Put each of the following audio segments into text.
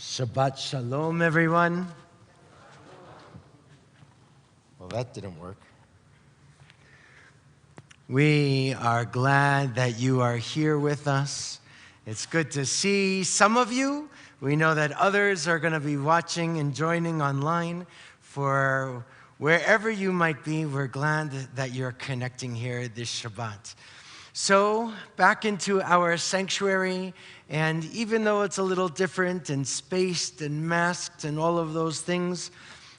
Shabbat Shalom, everyone. Well, that didn't work. We are glad that you are here with us. It's good to see some of you. We know that others are going to be watching and joining online. For wherever you might be, we're glad that you're connecting here this Shabbat. So, back into our sanctuary, and even though it's a little different and spaced and masked and all of those things,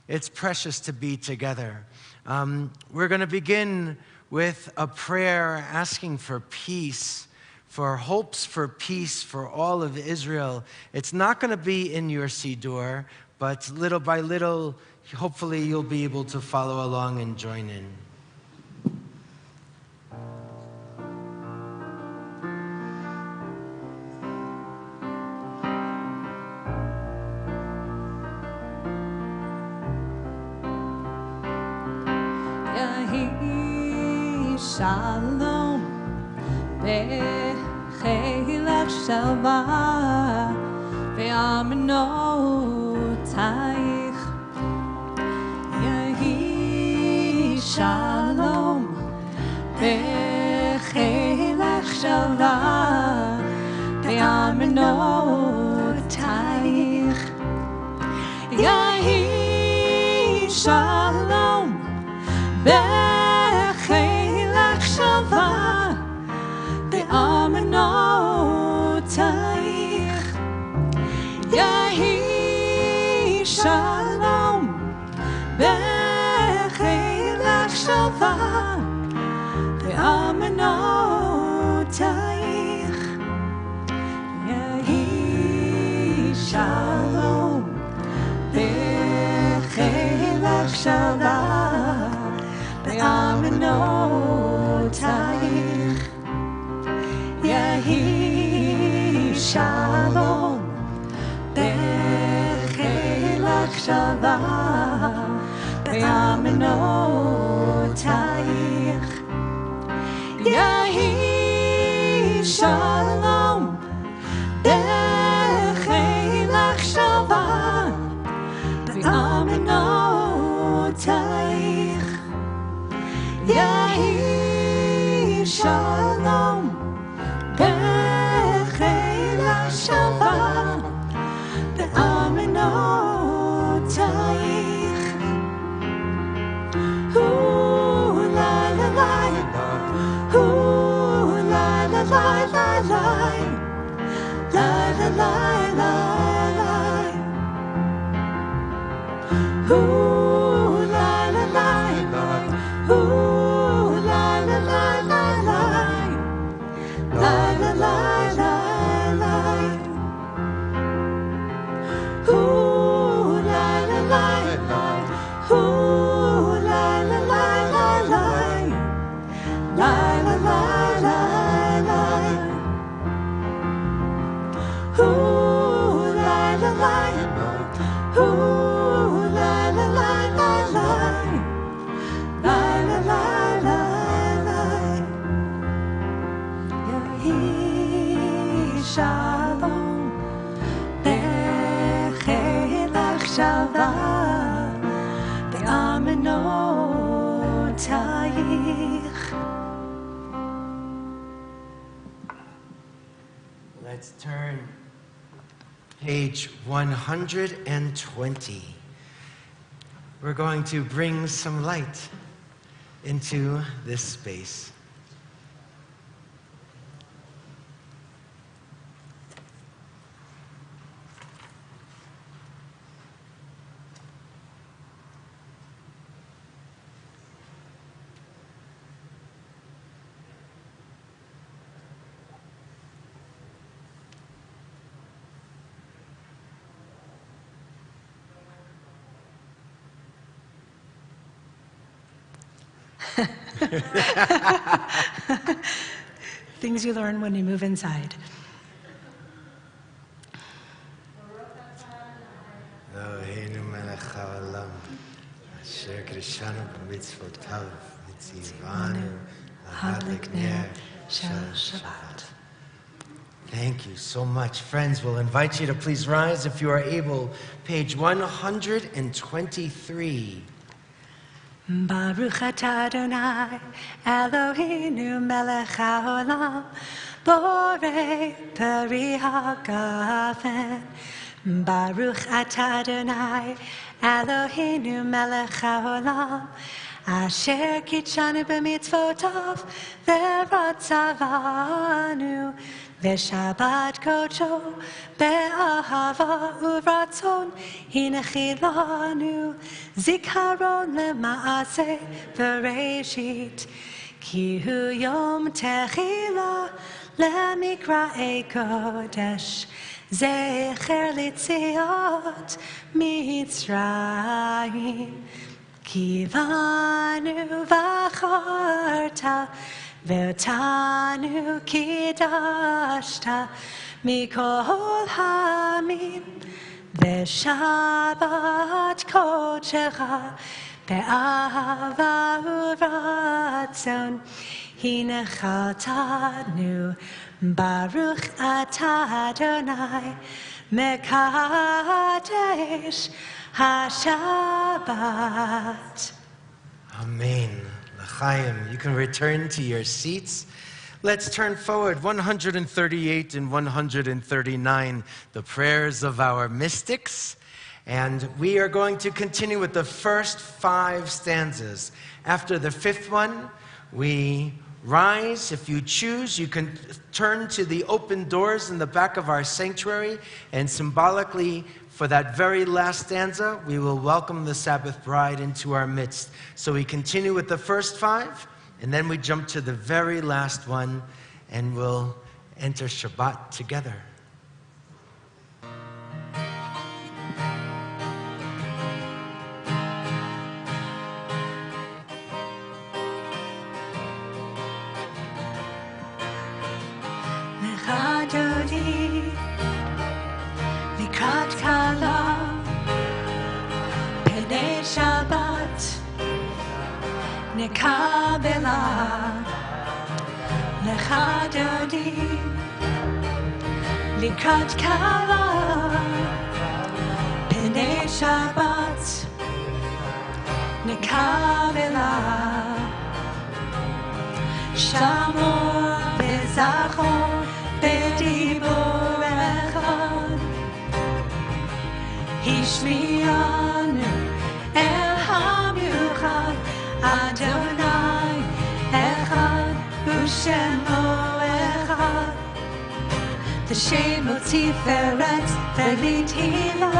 it's precious to be together. We're going to begin with a prayer asking for peace, for hopes for peace for all of Israel. It's not going to be in your Siddur, but little by little, hopefully you'll be able to follow along and join in. Shalom, Bechilach Shalva, Ve'amnotayich. Yehi Shalom, Bechilach Shalva, Ve'amnotayich. Yehi Shalom, Shalva, be'amanotayich. Yehi Shalom, be'chilach Shalva, be'amanotayich. Yehi Shalom, be'chilach Shalva, be'amanotayich. Yehi Shalom, Bechilach Shalva, be'amanotayich. Yehi Shalom, Bechilach Shalva, be'amanotayich. Yehi Shalom, Bechilach Shalva, be'amanotayich. Ooh, la la la, ooh, la la la la la, la la la la la. Ooh, la la la, ooh, la la la la la, la la la la la. Ooh, la la la, ooh, la la la la la, la la la la la. Ooh, la la la, ooh, la la la la la, la la la la la. Yehi Shalom, Bechilach Shalva, be'amanotayich. Let's turn page 120. We're going to bring some light into this space. Things you learn when you move inside. Eloheinu melech haolam, asher krishanu b'mitzvotav, v'tzivanu lahadlik ner shel Shabbat. Thank you so much. Friends, we'll invite you to please rise if you are able. Page 123. Baruch atah Adonai, Eloheinu melech haolam, borei peri hagafen. Baruch atah Adonai, Eloheinu melech haolam, asher kitshanu b'mitzvotav v'ratzavanu v'shabbat kodsho be'ahava uvratzon hinechi lanu zikaron lema'aseh v'reishit ki hu yom techila lemikra'ei kodesh zecher litziot mitzrayim Kivanu v'acharta ve'otanu kidashta mikol hamim ve'shabbat kodshecha be'ahava uvratzon hinechaltanu baruch atah Adonai mekadesh HaShabbat. Amen. L'chaim. You can return to your seats. Let's turn forward 138 and 139, the prayers of our mystics. And we are going to continue with the first 5 stanzas. After the 5th one, we rise. If you choose, you can turn to the open doors in the back of our sanctuary, and symbolically, for that very last stanza, we will welcome the Sabbath bride into our midst. So we continue with the first 5, and then we jump to the very last one, and we'll enter Shabbat together. Likrat kala, penei Shabbat, nekabela, lecha dodi. Likrat kala, penei Shabbat, nekabela, shamor bezachor bedibor echad. Hishmianu el hamiuchad Adonai echad u'shemo echad v'shemo tiferet v'litila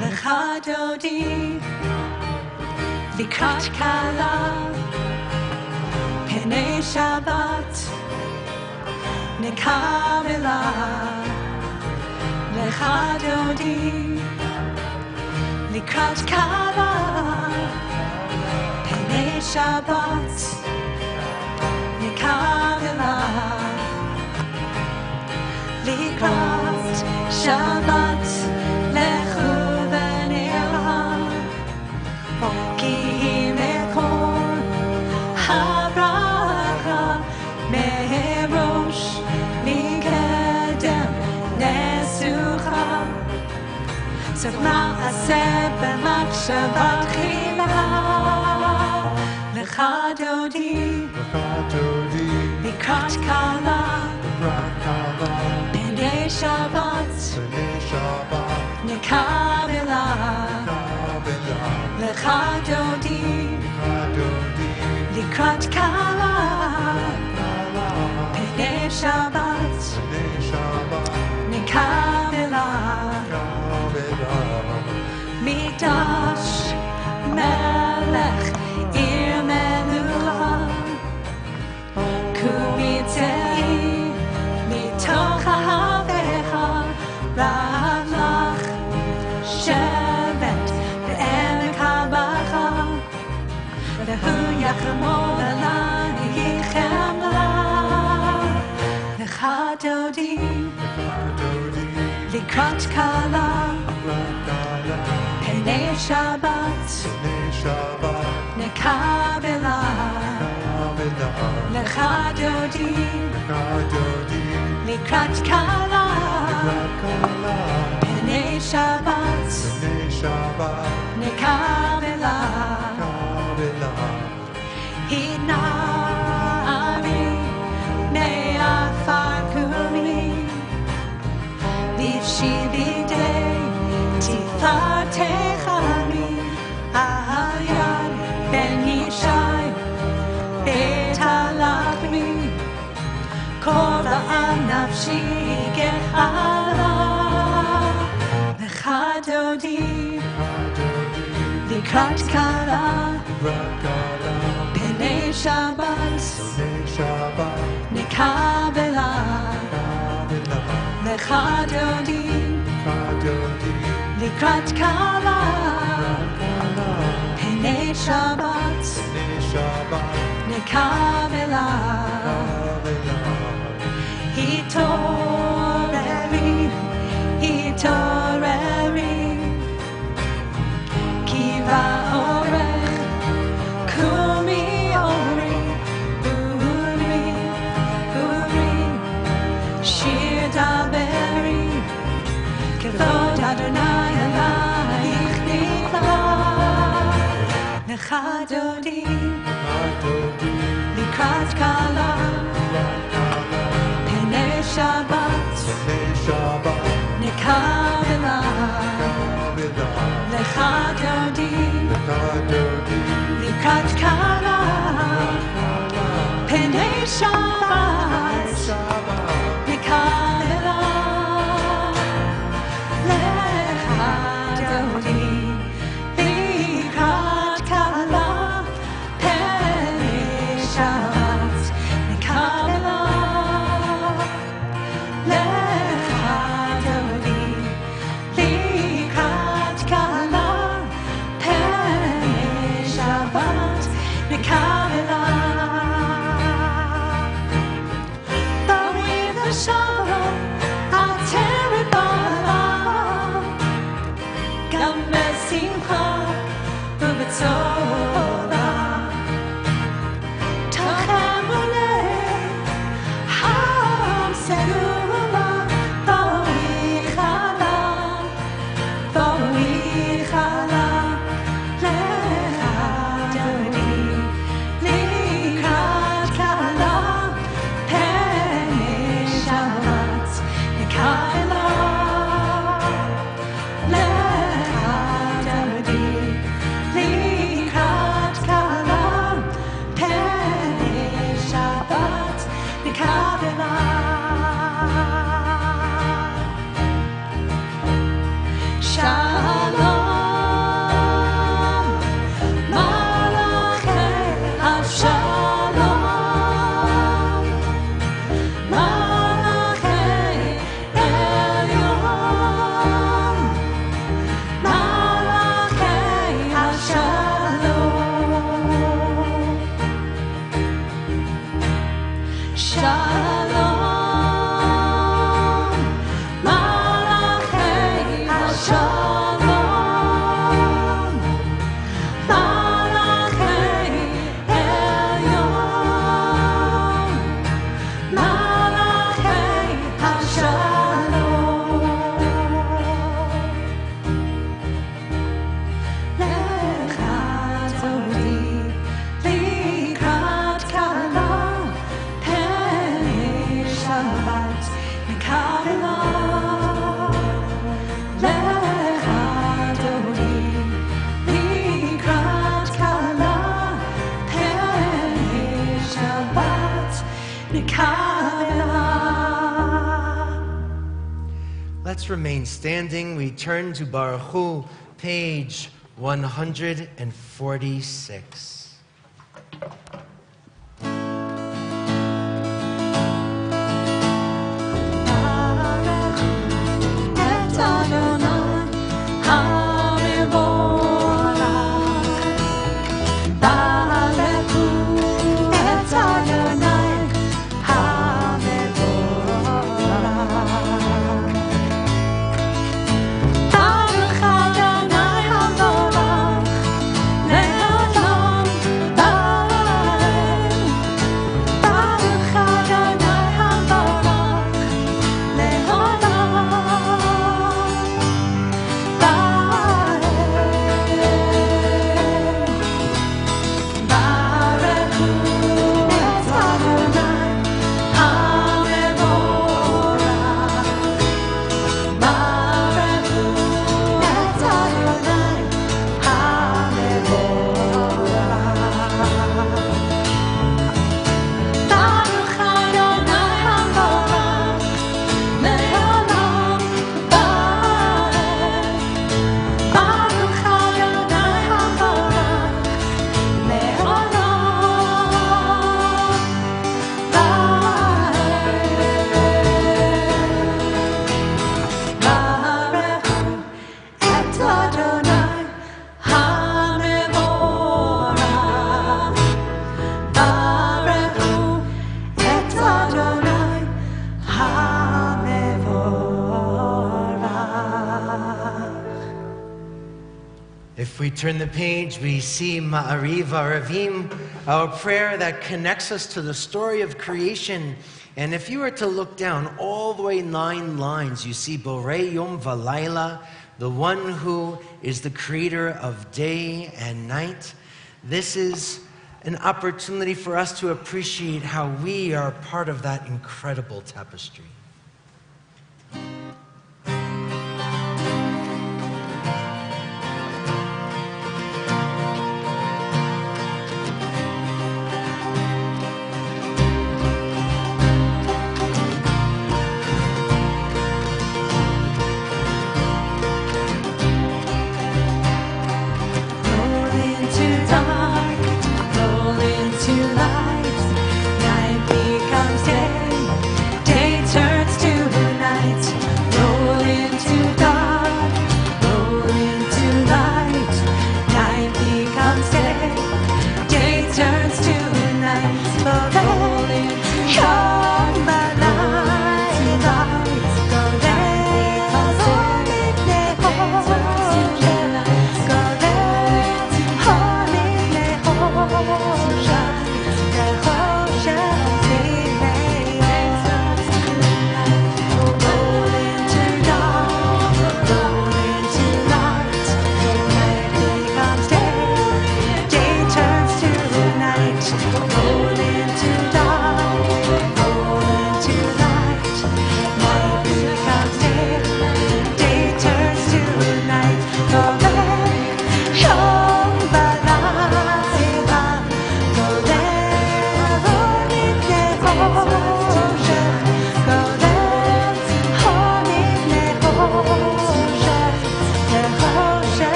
lecha dodi likrat kala penei Shabbat nekabela Lecha dodi, likrat kala, penei Shabbat, nekabela. Likrat Shabbat, lechu v'nira, ki mekor habracha merosh mikedem nesucha. So na'aseh b'machshavat chila, lecha dodi, likrat kala, penei Shabbat, nekabela, lecha dodi, likrat kala, penei Shabbat, nekabela. Mikdash melech ir melucha kumitei mitoch ahavecha ra'alach shevet be'emek habacha v'hu yachmol alani yichem la lecha dodi likrat kala penei Shabbat nekabela lecha dodi לקראת קלה, פני שבת, נקבלה, הנערי מעפר קומי, לבשי בידי תפארתך אני, היד בן ישי בית הלחמי, כל נפשי גחלה, לך דודי לקראת קלה, פני שבת נקבלה, לך דודי לקראת קלה, פני שבת נקבלה, התעוררי, התעוררי, כי באורך קומי אורי, אורי, אורי, שיר דברי, כבוד אדוני עלייך נפלא, לך דודי לקראת קלה, פני שבת נקבלה, לך דודי לקראת קלה, פני שבת נקבלה, לך דודי לקראת קלה, פני שבת נקבלה, לך דודי לקראת קלה, פני שבת נקבלה. בריא ושלום עטרת בעולם, גם בשמחה ובצורה, תחם עולך עם סגולה, בואי חלה, בואי חלה, לך דודי לקראת קלה, פני שבת נקבלה, לך דודי לקראת קלה, פני שבת נקבלה. שלום, מלאכי השלום, מלאכי עליון, מלאכי השלום, שלום, מלאכי השלום, מלאכי עליון, מלאכי השלום, לך דודי לקראת קלה, פני שבת נקבלה, לך דודי לקראת קלה, פני שבת נקבלה. Let's remain standing. We turn to Baruch Hu, page 146. את אדוני המבורך, ברכו את אדוני המבורך, ברוך אדוני המבורך לעולם we turn the page, we see Ma'ariv Aravim, our prayer that connects us to the story of creation. And if you were to look down all the way 9 lines, you see Borei Yom Valayla, the one who is the creator of day and night. This is an opportunity for us to appreciate how we are part of that incredible tapestry.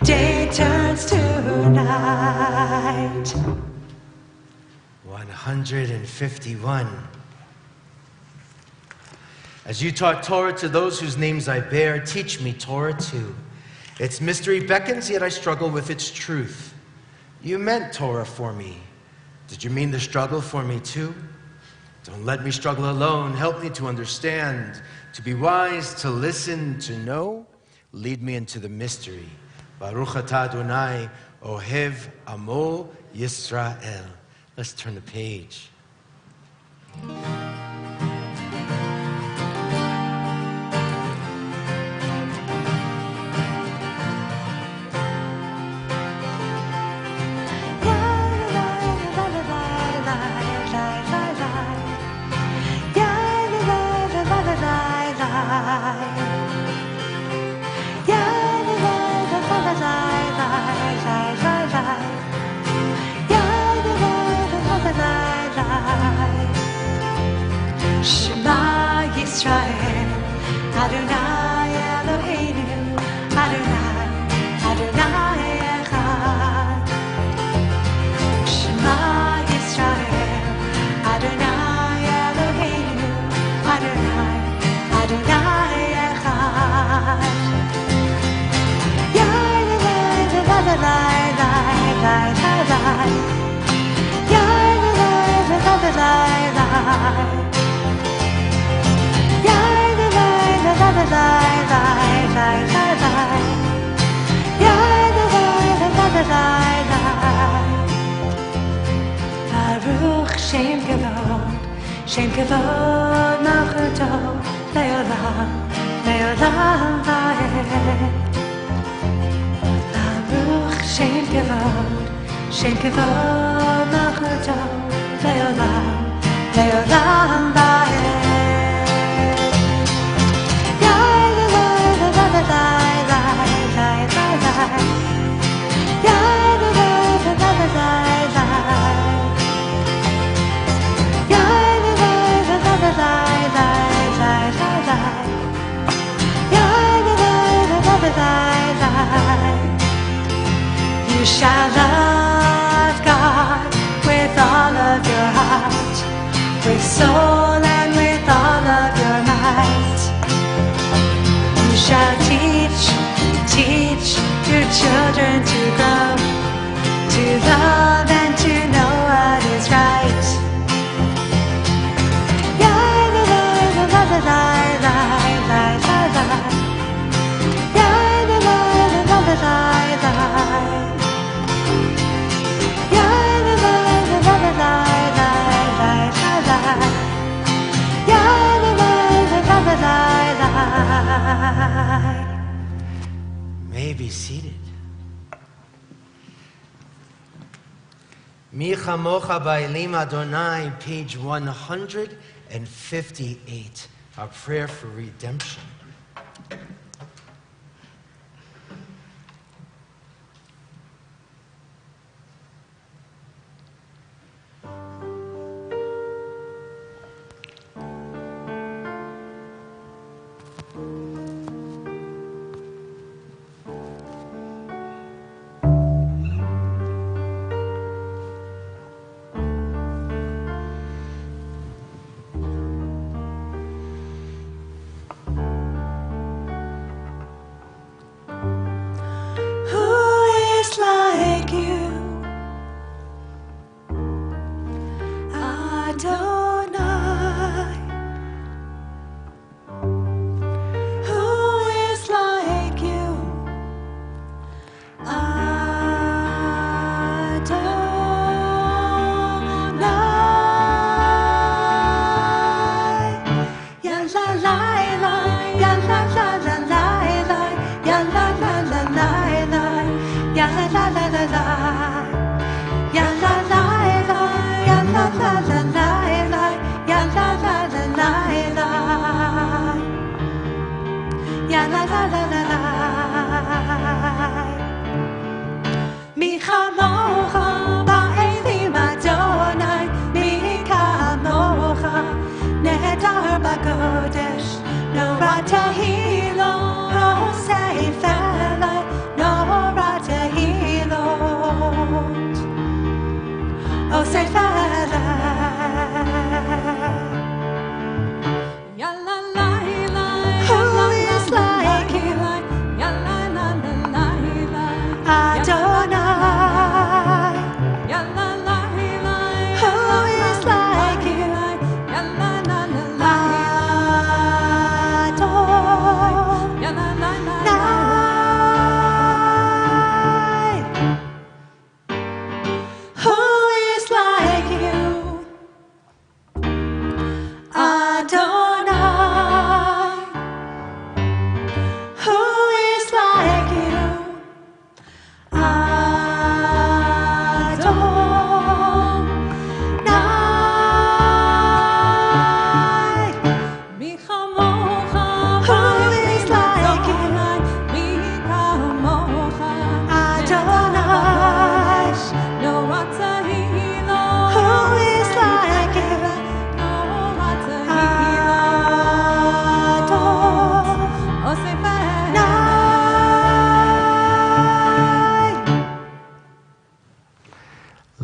Day turns to night. 151. As you taught Torah to those whose names I bear, teach me Torah too. Its mystery beckons, yet I struggle with its truth. You meant Torah for me. Did you mean the struggle for me too? Don't let me struggle alone. Help me to understand, to be wise, to listen, to know. Lead me into the mystery. Baruch atah Adonai, Ohev Amo Yisrael. Let's turn the page. Shema Yisrael, Adonai Eloheinu, Adonai, Adonai Echad. Shema Yisrael, Adonai Eloheinu, Adonai, Adonai Echad. Yai la la la la la la la la. Yai la la la la la la. Baruch Shem Kavod, Shem Kavod Malchuto, Leolam, Leolam Vaed. Baruch Shem Kavod, Shem Kavod Malchuto, Leolam, Leolam Vaed. children to grow, to love and to know what is right. Ya la la la la la la la la la la. Ya la la la la la la la. Ya la la la la la la la la la. Ya la la la la la la la. May be seated. Mi chamocha ba'elim Adonai, page 158, our prayer for redemption.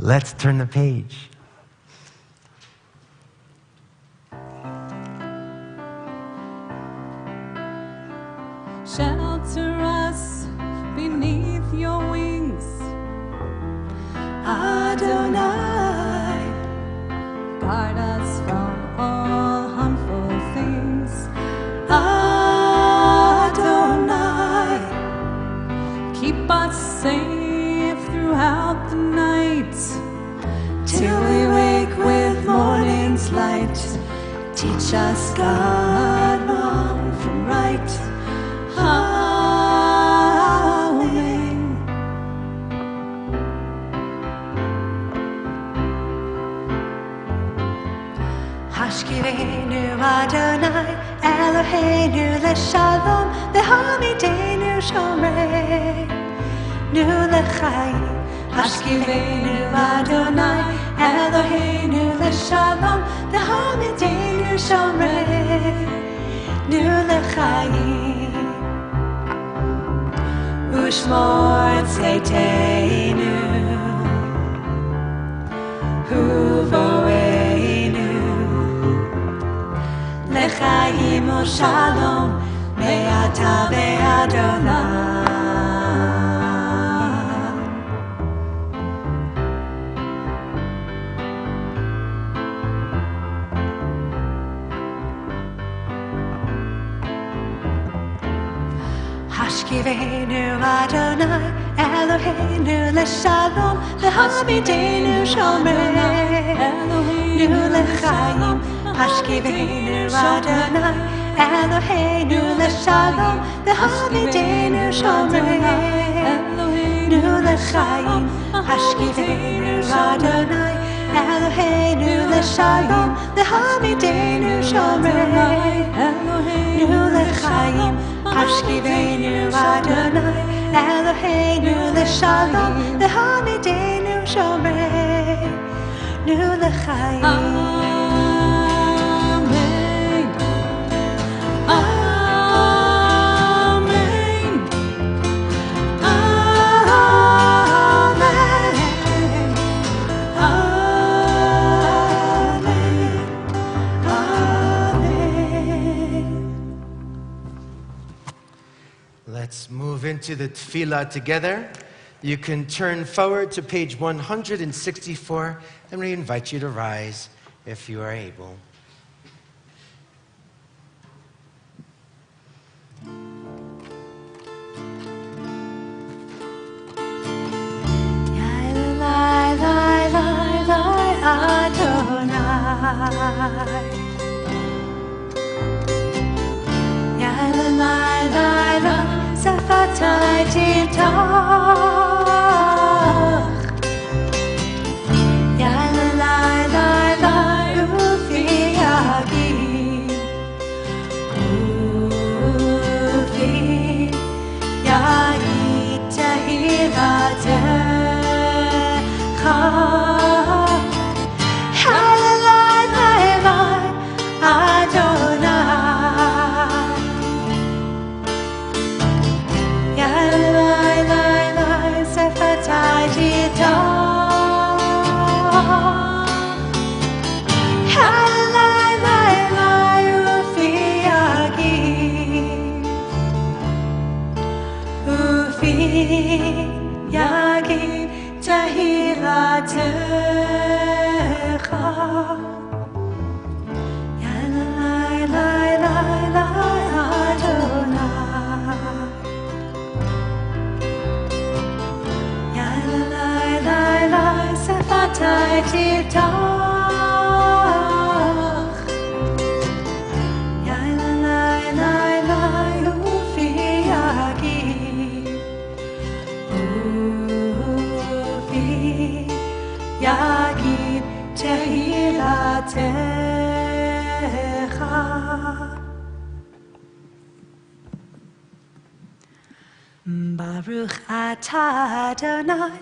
Let's turn the page. Shelter us beneath your wings, Adonai. guard us from all harmful things, Adonai. keep us safe throughout the night, Till we wake with morning's light. Teach us, God, wrong from right. Amen. Hashkivenu Adonai, Eloheinu leshalom, v'hamidenu shomrei, nu l'chaim. Hashkivenu Adonai, Eloheinu leshalom, v'hamidenu shomrei, nu l'chaim. Ushmor tzeiteinu, huvoeinu, lechaim u'shalom, me'ata ve'adonai. Hashkivenu Adonai Eloheinu Leshalom V'hamidenu Shomrei Nu L'chaim Hashkivenu Adonai Eloheinu Leshalom V'hamidenu Shomrei Nu L'chaim Hashkivenu Adonai Eloheinu Leshalom V'hamidenu Shomrei Nu L'chaim Hashkivenu Adonai Eloheinu Leshalom V'hamidenu Shomrei Nu L'chaim Amen. Amen. Let's move into the tefillah together. You can turn forward to page 164, and we invite you to rise if you are able. Safatai Titach Ya la la la la Ufi Yagi Ufi Yagi Tahiratecha Ya la la la la Adonai Baruch atah Adonai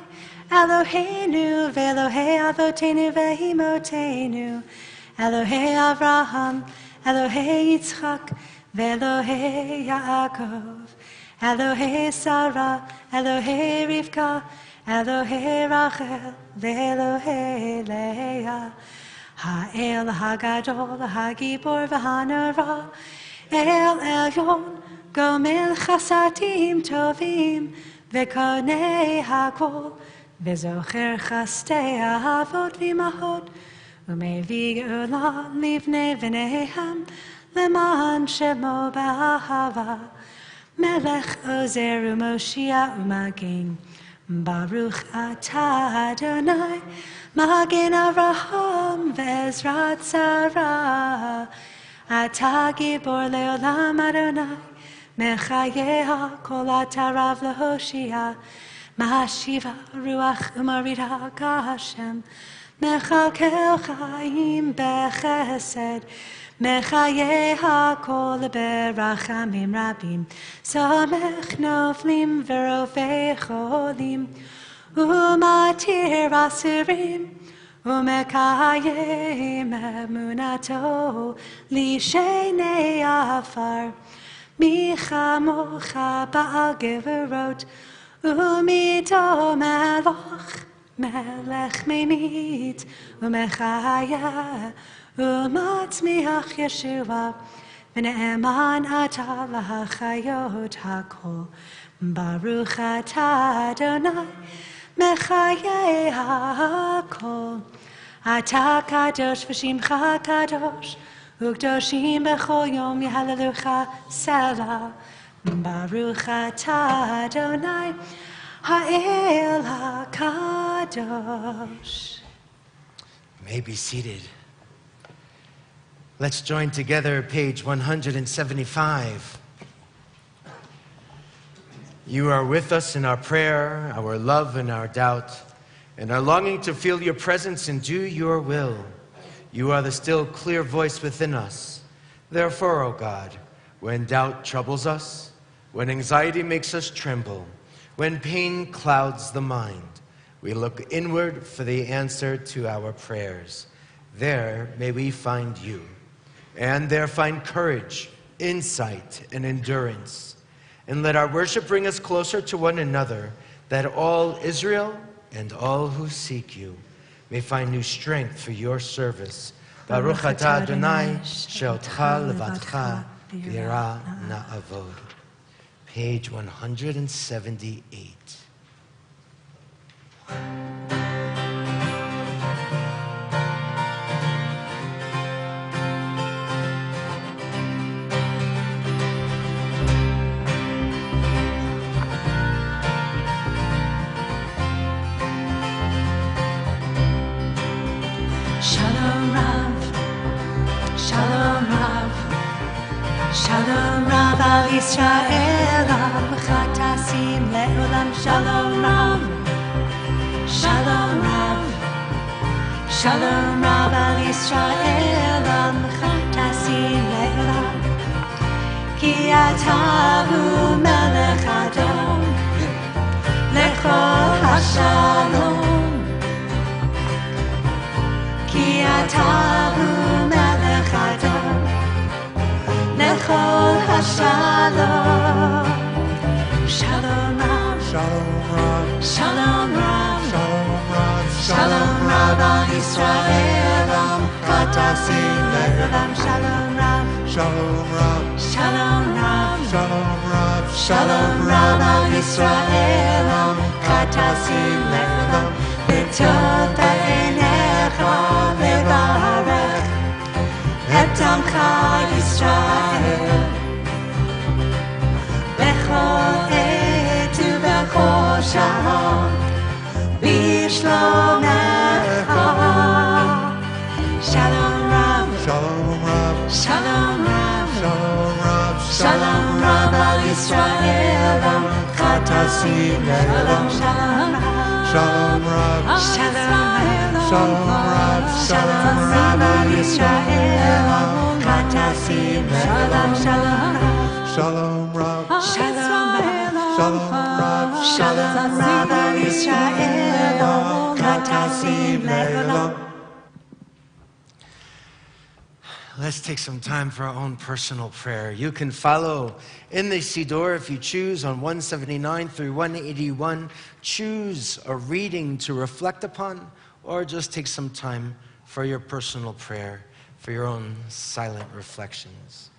Eloheinu ve'Elohei Avotenu ve'Imotenu Elohei Avraham Elohei Yitzchak ve'Elohei Yaakov Elohei Sarah Elohei Rivka Elohei Rachel ve'Elohei Leah Ha'el Hagadol Hagibor v'Hanara El Elyon Gomel Chasatim Tovim Vekonei Hakol Vezocher Chastei Avot V'Imahot Umevi Geula Livnei V'Neihem Leman Shemo B'Ahava Melech Ozer U'Moshia U'Magin Baruch Atah Adonai Magin Avraham Ve'Ezrat Sarah Atah Gibor Leolam Adonai Mechayeha Kol Atarav Lehoshia Mahashiva Ruach Umarida Har HaShem Mechalkel Chaim Bechesed Mechayeha Kol Berachamim Rabim Samech Noflim Verofei Cholim Umatir Asirim Umekayim Emunato Lishenei Afar Micha Mocha Ba'al Geverot Umito Melech Melech Meinit Umechaya Umatzmiach Yeshua V'ne'eman Ata L'Hachayot HaKol Baruch Atah Adonai Mechayei HaKol Ata Kadosh V'Shimcha Kadosh Ugdoshim B'chol Yom Yehalelucha Selah Baruch atah Adonai Ha'el HaKadosh. You may be seated. Let's join together page 175. You are with us in our prayer, our love and our doubt, and our longing to feel your presence and do your will. You are the still clear voice within us. Therefore, O God, when doubt troubles us, when anxiety makes us tremble, when pain clouds the mind, we look inward for the answer to our prayers. There may we find you, and there find courage, insight, and endurance. And let our worship bring us closer to one another, that all Israel and all who seek you may find new strength for your service. Baruch atah Adonai, she'otcha levadcha v'yira na'avod. Page 178. Shalom Rav, Shalom Rav, Shalom Rav al Yisrael, Chatasim le'olam. Shalom Rav, Shalom Rav, Shalom Rav al Yisrael, Chatasim le'olam. Ki atahu melech adon, lechol hashalom. Ki atahu melech adon, lechol hashalom. Shalom Rav, Shalom Rav, Shalom Rav al Yisrael, Chatasim le'olam. Shalom Rav, Shalom Rav, Shalom Rav al Yisrael, Chatasim le'olam. B'tov ba'einecha levarech et amcha Yisrael, b'chol עת ובכל שעה, בשלומך. Shalom Rav, Shalom Rav, Shalom Rav al Yisrael, Chatasim le'olam. Shalom Rav, Shalom Rav, Shalom Rav al Yisrael, Chatasim le'olam. Shalom Rav, Shalom Rav, Shalom Rav al Yisrael, Chatasim le'olam. Let's take some time for our own personal prayer. You can follow in the Siddur if you choose on 179 through 181. Choose a reading to reflect upon, or just take some time for your personal prayer, for your own silent reflections.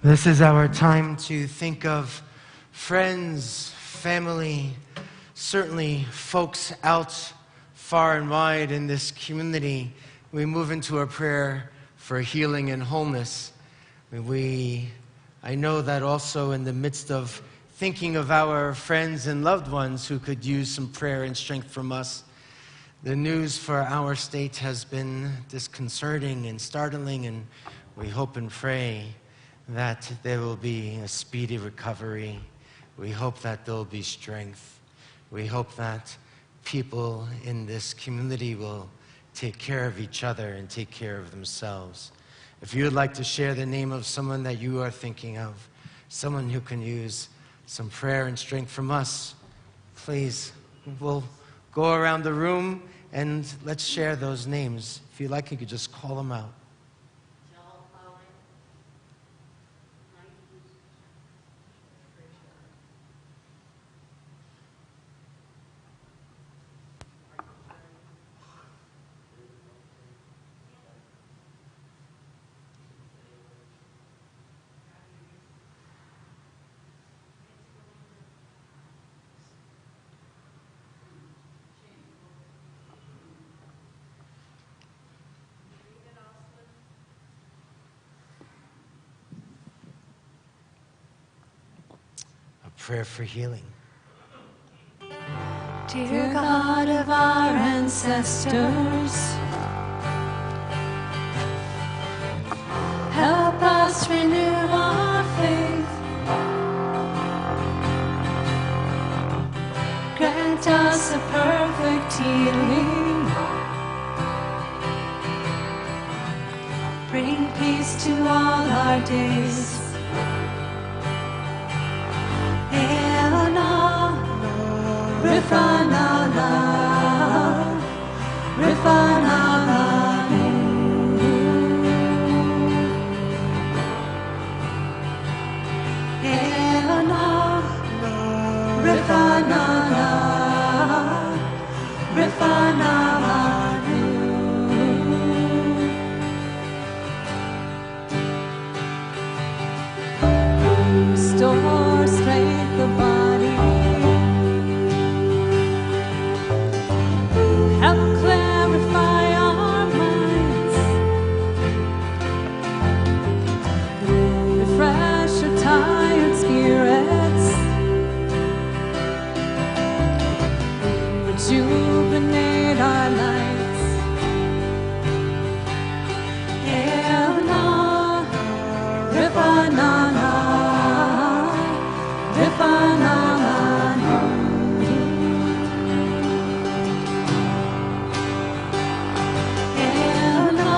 This is our time to think of friends, family, certainly folks out far and wide in this community. We move into a prayer for healing and wholeness. I know that also in the midst of thinking of our friends and loved ones who could use some prayer and strength from us, the news for our state has been disconcerting and startling, and we hope and pray that there will be a speedy recovery. We hope that there will be strength. We hope that people in this community will take care of each other and take care of themselves. If you would like to share the name of someone that you are thinking of, someone who can use some prayer and strength from us, please, we'll go around the room and let's share those names. If you like, you could just call them out. Prayer for healing. Dear God of our ancestors, help us renew our faith. Grant us a perfect healing. Bring peace to all our days. Rifanala, Rifanala, Elana, Rifanala, Rifanala. Restore strength of body. Rejuvenate our lives. Elna, Rifanana, Rifanana. Elna,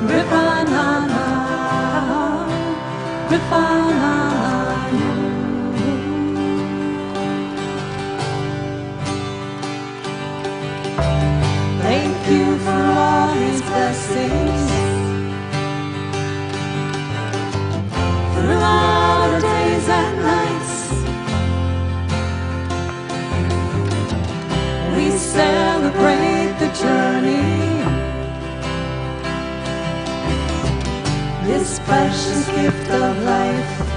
Rifanana, Rifanana. Thank you for all His blessings throughout our days and nights. We celebrate the journey, this precious gift of life.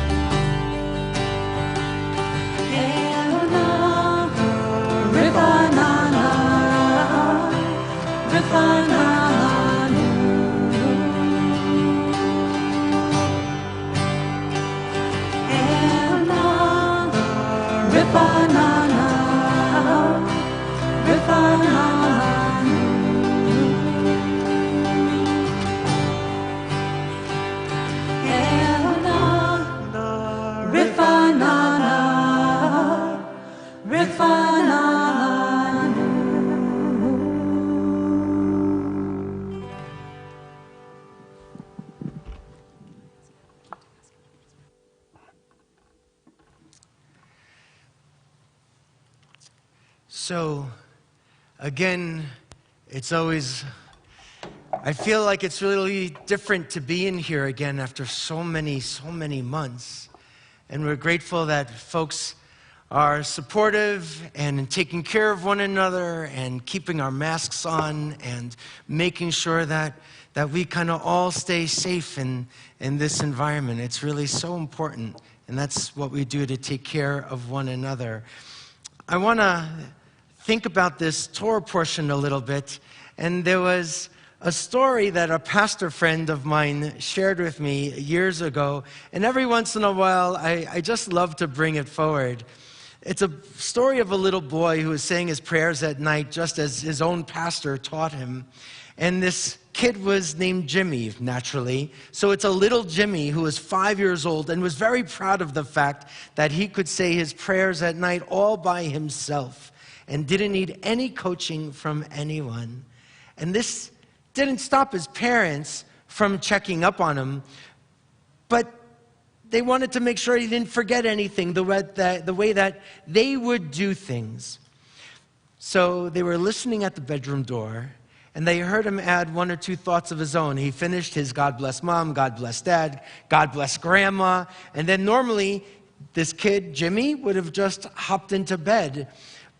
So, again, it's always, I feel like it's really different to be in here again after so many months. And we're grateful that folks are supportive and taking care of one another and keeping our masks on and making sure that we kind of all stay safe in this environment. It's really so important, and that's what we do to take care of one another. I want to think about this Torah portion a little bit, and there was a story that a pastor friend of mine shared with me years ago, and every once in a while I just love to bring it forward. It's a story of a little boy who was saying his prayers at night just as his own pastor taught him. And this kid was named Jimmy, naturally. So it's a little Jimmy who was 5 years old and was very proud of the fact that he could say his prayers at night all by himself and didn't need any coaching from anyone. And this didn't stop his parents from checking up on him, but they wanted to make sure he didn't forget anything, the way that they would do things. So they were listening at the bedroom door, and they heard him add one or two thoughts of his own. He finished his God bless mom, God bless dad, God bless grandma, and then normally this kid, Jimmy, would have just hopped into bed.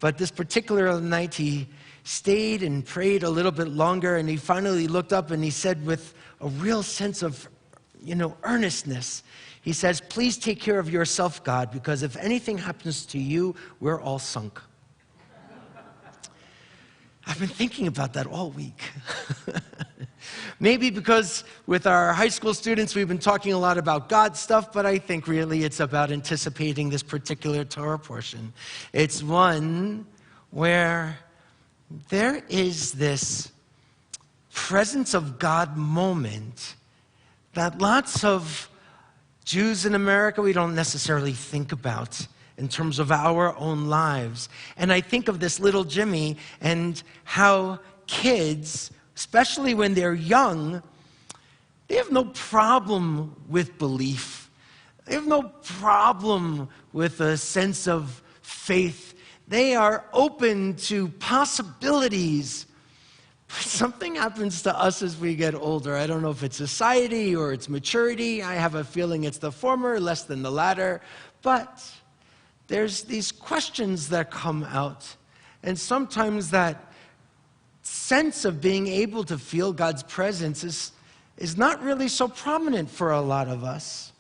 But this particular night, he stayed and prayed a little bit longer, and he finally looked up and he said with a real sense of, earnestness, he says, "Please take care of yourself, God, because if anything happens to you, we're all sunk." I've been thinking about that all week. Maybe because with our high school students, we've been talking a lot about God stuff, but I think really it's about anticipating this particular Torah portion. It's one where there is this presence of God moment that lots of Jews in America, we don't necessarily think about in terms of our own lives. And I think of this little Jimmy and how kids, especially when they're young, they have no problem with belief. They have no problem with a sense of faith. They are open to possibilities. But something happens to us as we get older. I don't know if it's society or it's maturity. I have a feeling it's the former, less than the latter. But there's these questions that come out. And sometimes that sense of being able to feel God's presence is not really so prominent for a lot of us.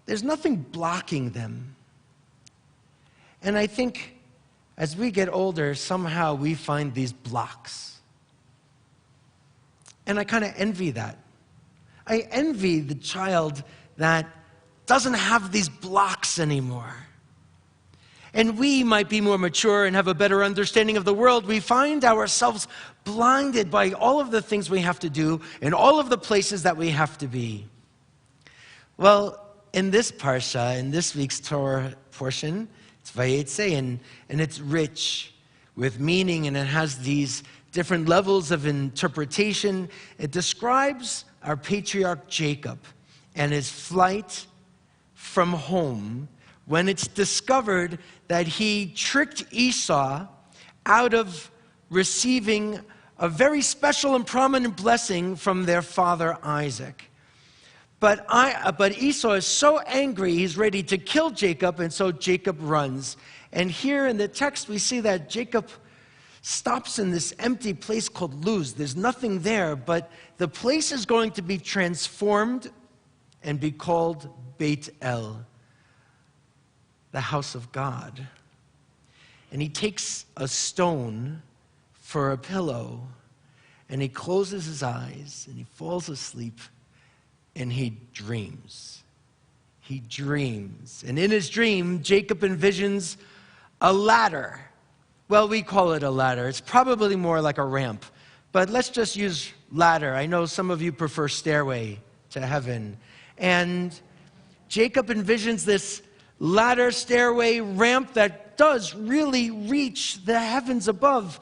There's nothing blocking them. And I think as we get older, somehow we find these blocks. And I kind of envy that. I envy the child that doesn't have these blocks anymore. And we might be more mature and have a better understanding of the world. We find ourselves blinded by all of the things we have to do and all of the places that we have to be. Well, in this parsha, in this week's Torah portion, it's Vayetze, and it's rich with meaning, and it has these different levels of interpretation. It describes our patriarch Jacob and his flight from home when it's discovered that he tricked Esau out of receiving a very special and prominent blessing from their father Isaac. But Esau is so angry, he's ready to kill Jacob, and so Jacob runs. And here in the text, we see that Jacob stops in this empty place called Luz. There's nothing there, but the place is going to be transformed and be called Beit El, the house of God. And he takes a stone for a pillow, and he closes his eyes, and he falls asleep, and he dreams. He dreams. And in his dream, Jacob envisions a ladder. Well, we call it a ladder. It's probably more like a ramp. But let's just use ladder. I know some of you prefer stairway to heaven. And Jacob envisions this ladder, stairway, ramp that does really reach the heavens above.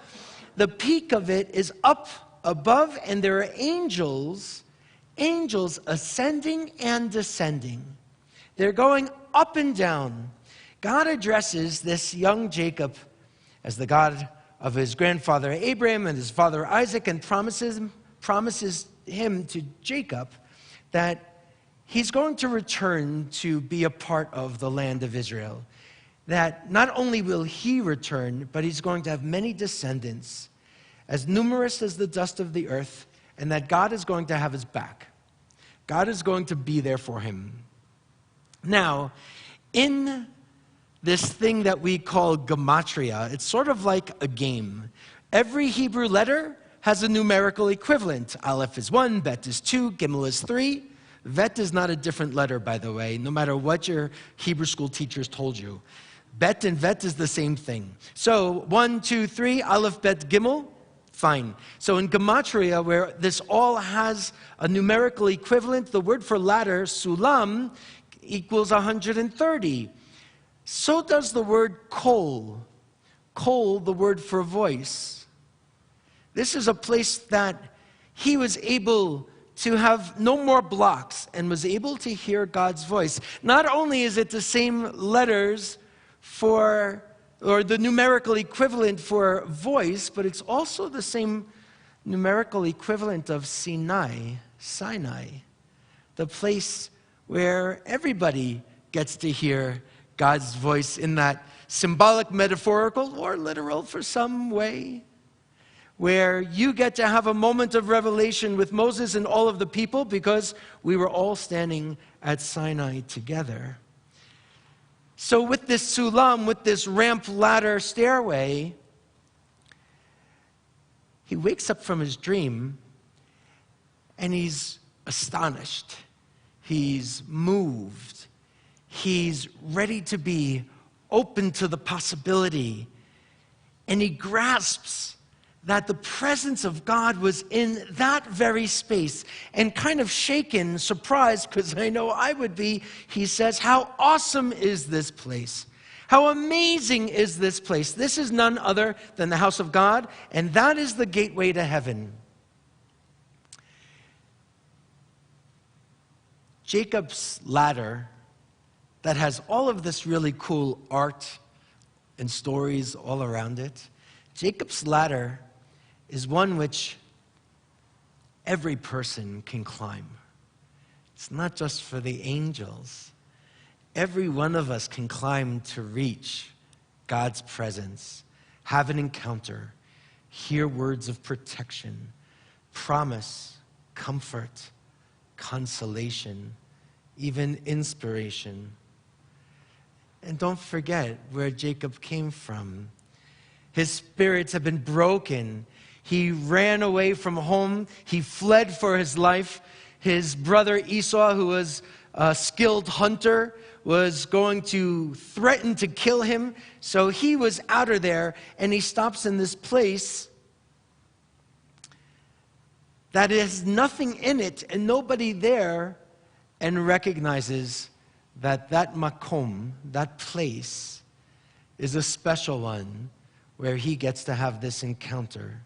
The peak of it is up above, and there are angels ascending and descending. They're going up and down. God addresses this young Jacob as the God of his grandfather Abraham and his father Isaac, and promises him to Jacob that he's going to return to be a part of the land of Israel. That not only will he return, but he's going to have many descendants, as numerous as the dust of the earth, and that God is going to have his back. God is going to be there for him. Now, in this thing that we call gematria, it's sort of like a game. Every Hebrew letter has a numerical equivalent. Aleph is 1, Bet is 2, Gimel is 3. Vet is not a different letter, by the way, no matter what your Hebrew school teachers told you. Bet and Vet is the same thing. So 1, 2, 3, Aleph, Bet, Gimel, fine. So in gematria, where this all has a numerical equivalent, the word for ladder, sulam, equals 130. So does the word kol. Kol, the word for voice. This is a place that he was able to have no more blocks and was able to hear God's voice. Not only is it the same letters or the numerical equivalent for voice, but it's also the same numerical equivalent of Sinai, the place where everybody gets to hear God's voice in that symbolic, metaphorical, or literal for some way, where you get to have a moment of revelation with Moses and all of the people because we were all standing at Sinai together. So with this sulam, with this ramp, ladder, stairway, he wakes up from his dream and he's astonished. He's moved. He's ready to be open to the possibility. And he grasps that the presence of God was in that very space. And kind of shaken, surprised, because I know I would be, he says, how awesome is this place? How amazing is this place? This is none other than the house of God, and that is the gateway to heaven. Jacob's ladder, that has all of this really cool art and stories all around it, Jacob's ladder is one which every person can climb. It's not just for the angels. Every one of us can climb to reach God's presence, have an encounter, hear words of protection, promise, comfort, consolation, even inspiration. And don't forget where Jacob came from. His spirits have been broken. He ran away from home. He fled for his life. His brother Esau, who was a skilled hunter, was going to threaten to kill him. So he was out of there, and he stops in this place that has nothing in it and nobody there, and recognizes that that makom, that place, is a special one where he gets to have this encounter.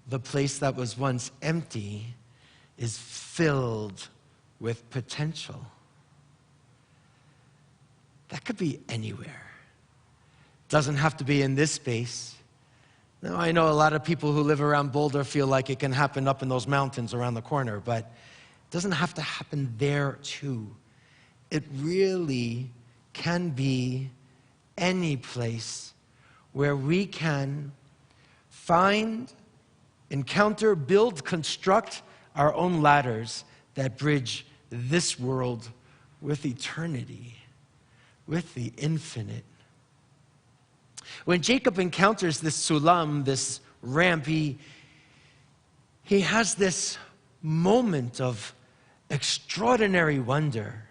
The place that was once empty is filled with potential. That could be anywhere. Doesn't have to be in this space. Now, I know a lot of people who live around Boulder feel like it can happen up in those mountains around the corner, but it doesn't have to happen there too. It really can be any place where we can find, encounter, build, construct our own ladders that bridge this world with eternity, with the infinite. When Jacob encounters this sulam, this ramp, he has this moment of extraordinary wonder.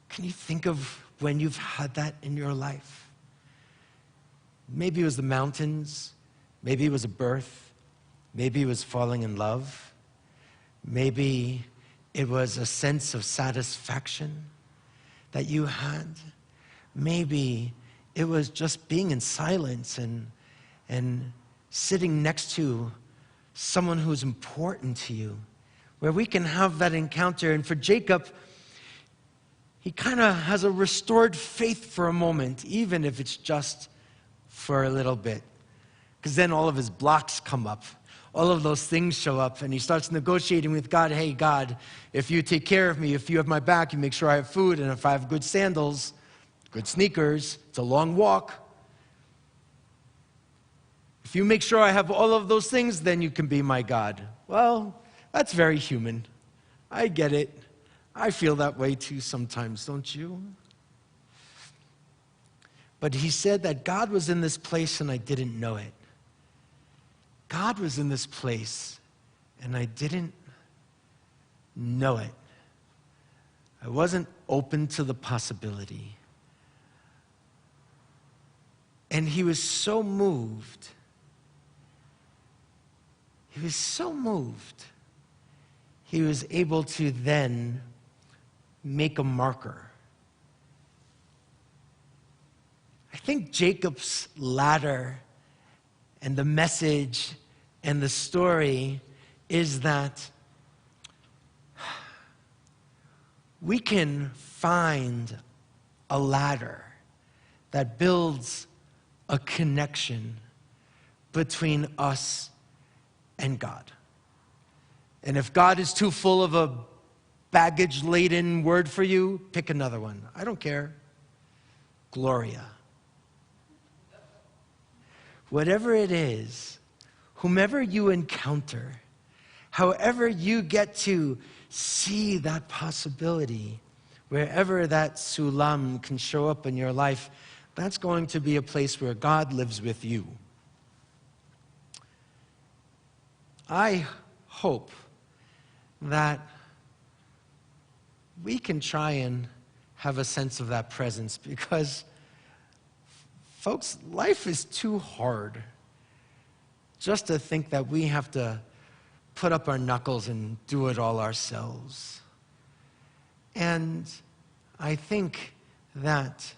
Can you think of when you've had that in your life? Maybe it was the mountains, maybe it was a birth, maybe it was falling in love, maybe it was a sense of satisfaction that you had, maybe it was just being in silence and sitting next to someone who's important to you, where we can have that encounter. And for Jacob, he kind of has a restored faith for a moment, even if it's just for a little bit. Because then all of his blocks come up. All of those things show up, and he starts negotiating with God. Hey, God, if you take care of me, if you have my back, you make sure I have food, and if I have good sandals, good sneakers, it's a long walk. If you make sure I have all of those things, then you can be my God. Well, that's very human. I get it. I feel that way too sometimes, don't you? But he said that God was in this place and I didn't know it. God was in this place and I didn't know it. I wasn't open to the possibility. And he was so moved. He was so moved. He was able to then make a marker. I think Jacob's ladder and the message and the story is that we can find a ladder that builds a connection between us and God. And if God is too full of a baggage-laden word for you, pick another one. I don't care. Gloria. Whatever it is, whomever you encounter, however you get to see that possibility, wherever that sulam can show up in your life, that's going to be a place where God lives with you. I hope that we can try and have a sense of that presence, because, folks, life is too hard just to think that we have to put up our knuckles and do it all ourselves. And I think that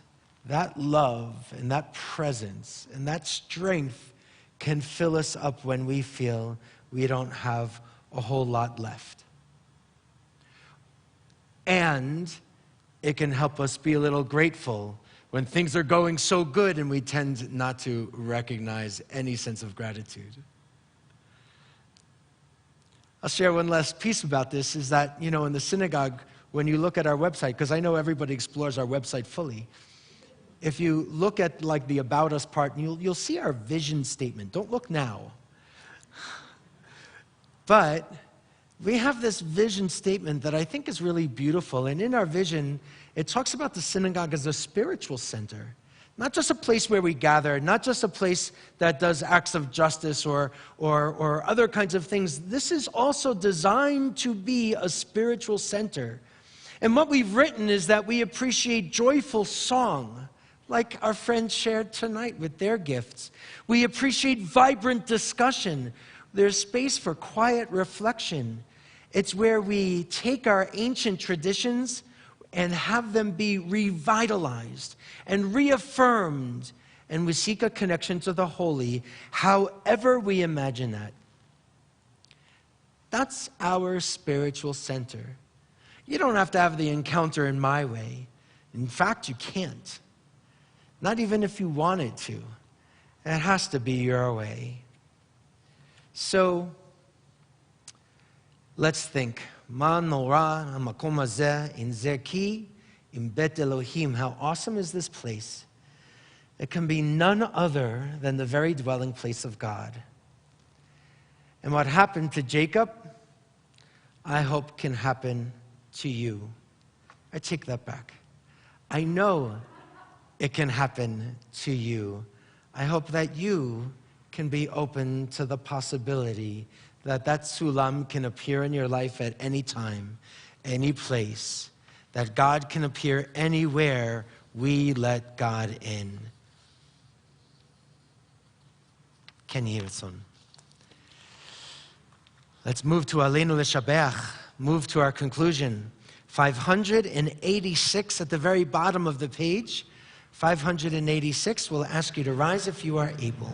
that love and that presence and that strength can fill us up when we feel we don't have a whole lot left. And it can help us be a little grateful when things are going so good and we tend not to recognize any sense of gratitude. I'll share one last piece about this, is that, in the synagogue, when you look at our website, because I know everybody explores our website fully, if you look at the About Us part, you'll see our vision statement. Don't look now. But we have this vision statement that I think is really beautiful. And in our vision, it talks about the synagogue as a spiritual center. Not just a place where we gather, not just a place that does acts of justice or other kinds of things. This is also designed to be a spiritual center. And what we've written is that we appreciate joyful song, like our friends shared tonight with their gifts. We appreciate vibrant discussion. There's space for quiet reflection. It's where we take our ancient traditions and have them be revitalized and reaffirmed, and we seek a connection to the holy, however we imagine that. That's our spiritual center. You don't have to have the encounter in my way. In fact, you can't. Not even if you wanted to. It has to be your way. So, let's think. Ma nora hamakom hazeh in zeki im bet Elohim. How awesome is this place? It can be none other than the very dwelling place of God. And what happened to Jacob, I hope can happen to you. I take that back. I know it can happen to you. I hope that you can be open to the possibility that that sulam can appear in your life at any time, any place, that God can appear anywhere we let God in. Ken Yirtzon. Let's move to Aleinu L'Shabeach, move to our conclusion. 586 at the very bottom of the page. 586, we'll ask you to rise if you are able.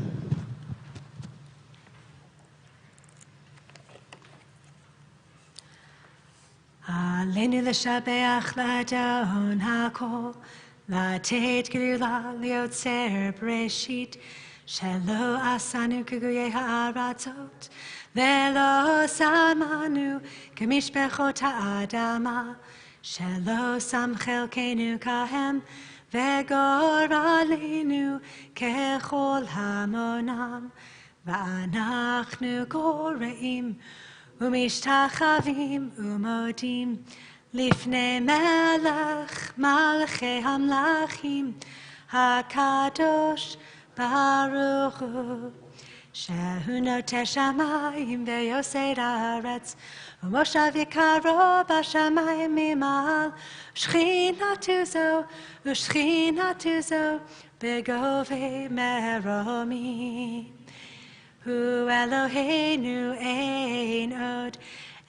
Aleinu l'shabeach l'adon hakol, לתת גדולה ליוצר בראשית, שלא עשנו כגויי הארצות, ולא שמנו כמשפחות האדמה, שלא שם חלקנו כהם, וגורלנו ככל המונם, ואנחנו גורעים ומשתחווים ומודים לפני מלך מלכי המלכים הקדוש ברוך הוא, שהוא נוטה שמיים ויוסד הארץ, ומושב יקרו בשמיים ממעל, ושכינתו זו בגובה מרומים. הוא אלוהינו אין עוד,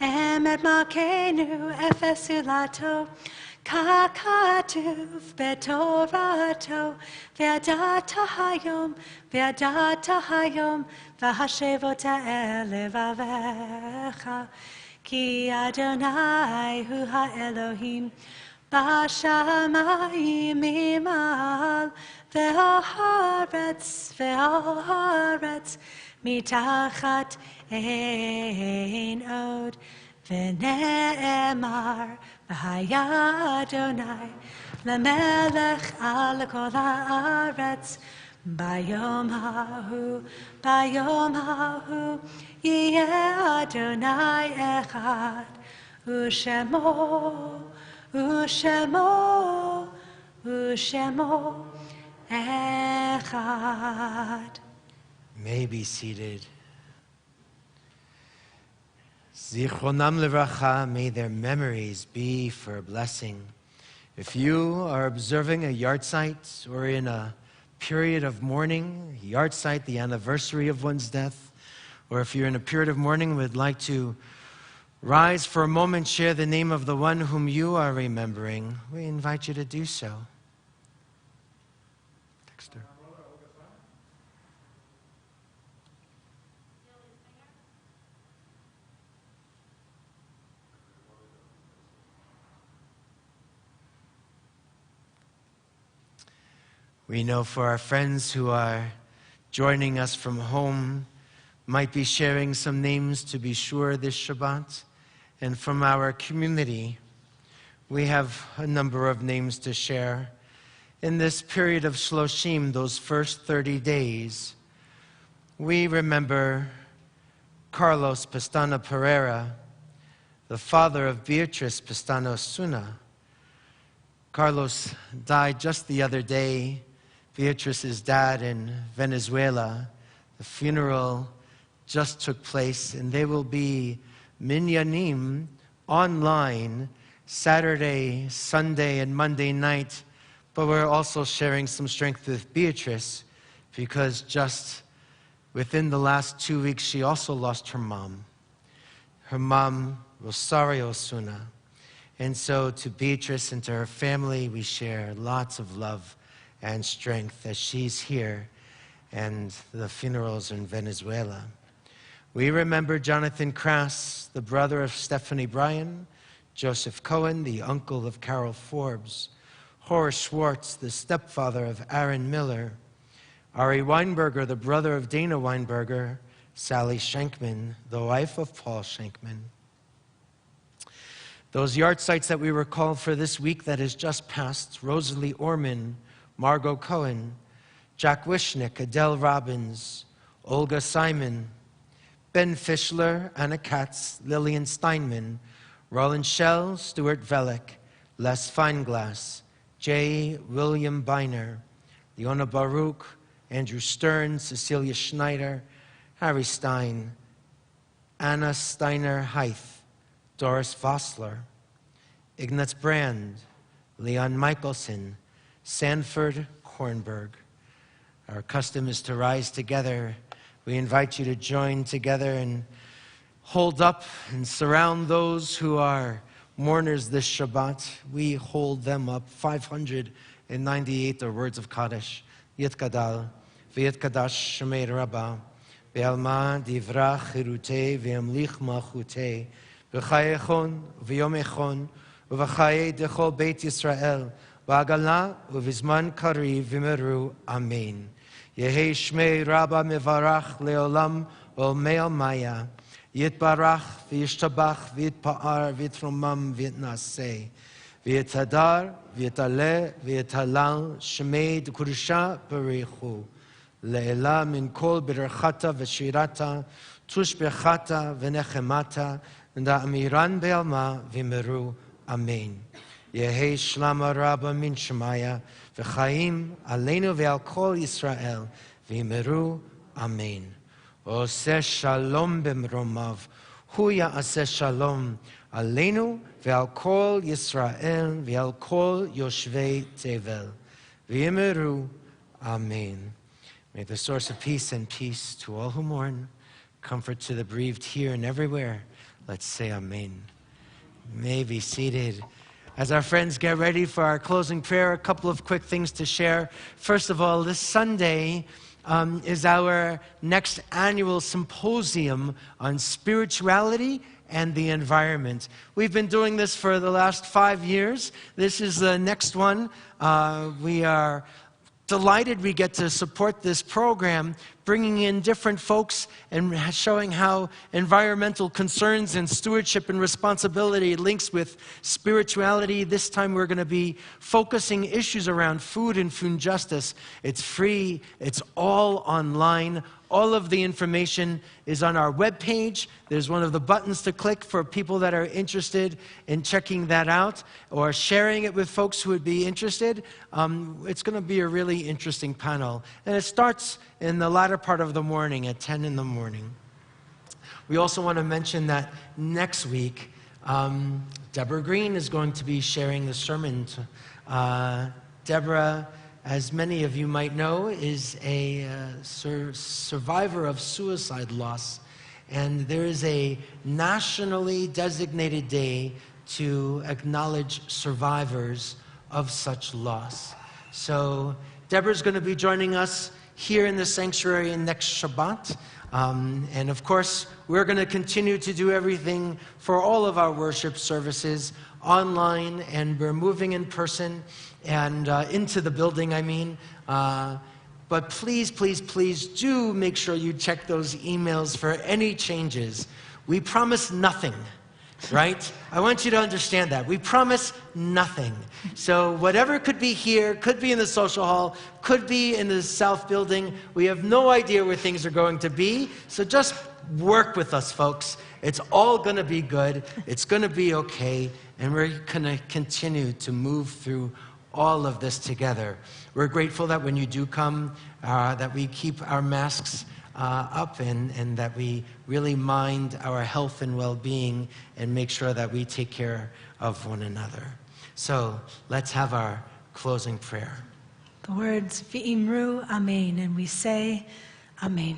אמת מלכנו אפס זולתו, ככתוב בתורתו, וידעת היום, והשבות אל לבביך, כי אדוני הוא האלוהים, בשמיים ממעל, והארץ מתחת אין עוד, ונאמר, והיה אדוני למלך על כל הארץ, ביום ההוא יהיה אדוני אחד, ושמו אחד. May be seated. Zichronam levracha, may their memories be for a blessing. If you are observing a yahrzeit or in a period of mourning, yahrzeit, the anniversary of one's death, or if you're in a period of mourning and would like to rise for a moment, share the name of the one whom you are remembering, we invite you to do so. Dexter. We know for our friends who are joining us from home, might be sharing some names to be sure this Shabbat. And from our community, we have a number of names to share. In this period of Shloshim, those first 30 days, we remember Carlos Pestana Pereira, the father of Beatrice Pestana Osuna. Carlos died just the other day. Beatrice's dad in Venezuela. The funeral just took place, and they will be minyanim online Saturday, Sunday, and Monday night. But we're also sharing some strength with Beatrice because just within the last 2 weeks, she also lost her mom. Her mom, Rosario Osuna. And so to Beatrice and to her family, we share lots of love and strength as she's here and the funerals in Venezuela. We remember Jonathan Crass, the brother of Stephanie Bryan, Joseph Cohen, the uncle of Carol Forbes, Horace Schwartz, the stepfather of Aaron Miller, Ari Weinberger, the brother of Dana Weinberger, Sally Schenkman, the wife of Paul Schenkman. Those yahrzeits that we recall for this week that has just passed: Rosalie Orman, Margot Cohen, Jack Wishnick, Adele Robbins, Olga Simon, Ben Fischler, Anna Katz, Lillian Steinman, Roland Schell, Stuart Velick, Les Feinglass, J. William Biner, Leona Baruch, Andrew Stern, Cecilia Schneider, Harry Stein, Anna Steiner Heith, Doris Vossler, Ignaz Brand, Leon Michelson, Sanford Kornberg. Our custom is to rise together. We invite you to join together and hold up and surround those who are mourners this Shabbat. We hold them up. 598 are words of Kaddish. Yitkadal, V'yitkadash Shemei Rabbah, Be'alma Divrach Chirutei, Ve'amlich Malchutei, V'chayechon, V'yomechon, V'chaye Dechol Beit Yisrael, V'agala, V'vizman Kari, V'meru, Amen. Yehei Shmei Rabbah Mevarach Leolam, V'olmei Maya, Yitbarach, V'yishtabach, V'yitpa'ar, V'yitromam, V'yitnaseh, V'yitadar, V'yitaleh, V'yitalal, Shemei D'Kurusha B'reichu, Le'ela min kol b'derchata v'shirata, tush b'chata v'nechemata, v'da'amiran be'alma v'meru, Amen. Yehei shlama rabba min shemaya, v'chaim aleinu ve'al kol Yisrael, v'meru, Amen. Oseh shalom b'mromav, hu ya'aseh shalom aleinu ve'al kol Yisrael, ve'al kol yoshvei tevel, v'meru, Amen. May the source of peace and peace to all who mourn, comfort to the bereaved here and everywhere. Let's say Amen. You may be seated. As our friends get ready for our closing prayer, a couple of quick things to share. First of all, this Sunday is our next annual symposium on spirituality and the environment. We've been doing this for the last 5 years. This is the next one. We are delighted we get to support this program, bringing in different folks and showing how environmental concerns and stewardship and responsibility links with spirituality. This time we're going to be focusing issues around food and food justice. It's free. It's all online. All of the information is on our webpage. There's one of the buttons to click for people that are interested in checking that out or sharing it with folks who would be interested. It's going to be a really interesting panel. And it starts in the latter part of the morning at 10 in the morning. We also want to mention that next week, Deborah Green is going to be sharing the sermon. Deborah, as many of you might know, is a survivor of suicide loss. And there is a nationally designated day to acknowledge survivors of such loss. So Deborah's going to be joining us here in the sanctuary next Shabbat. And of course, we're going to continue to do everything for all of our worship services online, and we're moving in person and into the building, But please, please, please do make sure you check those emails for any changes. We promise nothing, right? I want you to understand that. We promise nothing. So whatever could be here, could be in the social hall, could be in the South Building. We have no idea where things are going to be. So just work with us, folks. It's all going to be good. It's going to be okay. And we're going to continue to move through all of this together. We're grateful that when you do come, that we keep our masks up and that we really mind our health and well-being and make sure that we take care of one another. So let's have our closing prayer. The words V'imru Amen, and we say Amen.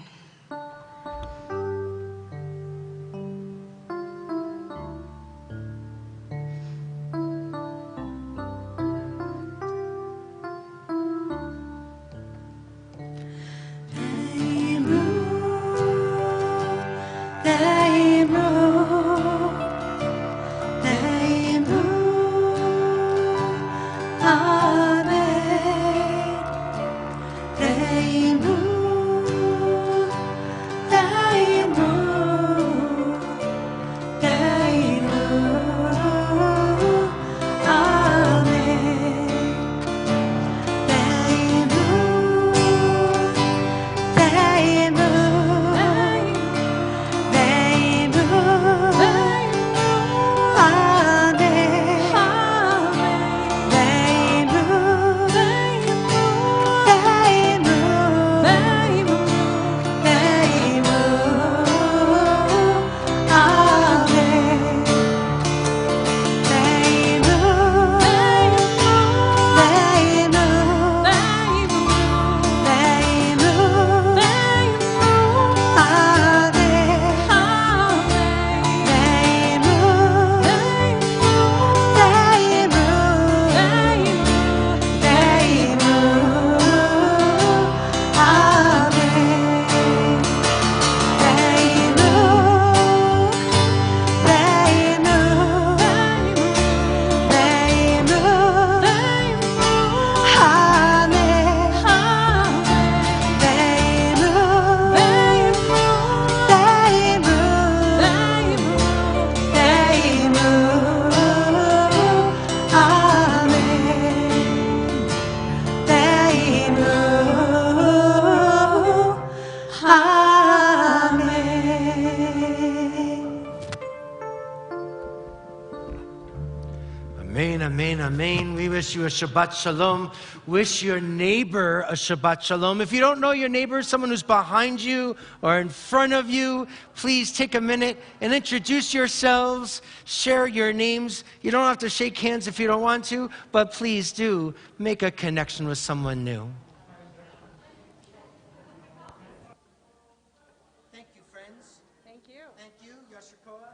Amen, amen. We wish you a Shabbat Shalom. Wish your neighbor a Shabbat Shalom. If you don't know your neighbor, someone who's behind you or in front of you, please take a minute and introduce yourselves. Share your names. You don't have to shake hands if you don't want to, but please do make a connection with someone new. Thank you, friends. Thank you. Thank you, Yashikoa.